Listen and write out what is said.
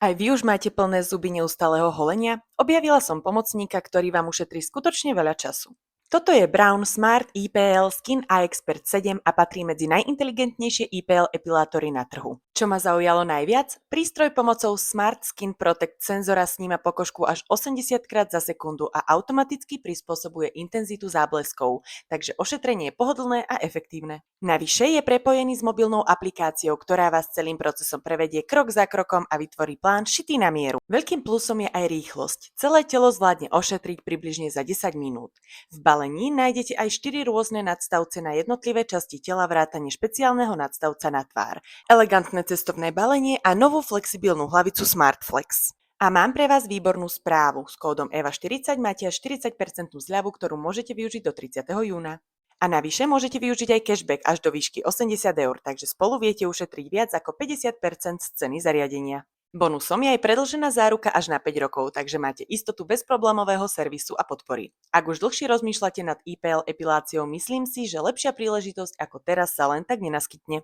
Aj vy už máte plné zuby neustáleho holenia? Objavila som pomocníka, ktorý vám ušetrí skutočne veľa času. Toto je Braun Smart IPL Skin Eye Expert 7 a patrí medzi najinteligentnejšie IPL epilátory na trhu. Čo ma zaujalo najviac? Prístroj pomocou Smart Skin Protect senzora sníma pokožku až 80 krát za sekundu a automaticky prispôsobuje intenzitu zábleskov, takže ošetrenie je pohodlné a efektívne. Navyše je prepojený s mobilnou aplikáciou, ktorá vás celým procesom prevedie krok za krokom a vytvorí plán šitý na mieru. Veľkým plusom je aj rýchlosť. Celé telo zvládne ošetriť približne za 10 minút. V balení nájdete aj 4 rôzne nadstavce na jednotlivé časti tela vrátane špeciálneho nadstavca na tvár, elegantné cestovné balenie a novú flexibilnú hlavicu SmartFlex. A mám pre vás výbornú správu. S kódom EVA40 máte až 40% zľavu, ktorú môžete využiť do 30. júna. A navyše môžete využiť aj cashback až do výšky 80 eur, takže spolu viete ušetriť viac ako 50% z ceny zariadenia. Bonusom je aj predĺžená záruka až na 5 rokov, takže máte istotu bezproblémového servisu a podpory. Ak už dlhšie rozmýšľate nad IPL epiláciou, myslím si, že lepšia príležitosť ako teraz sa len tak nenaskytne.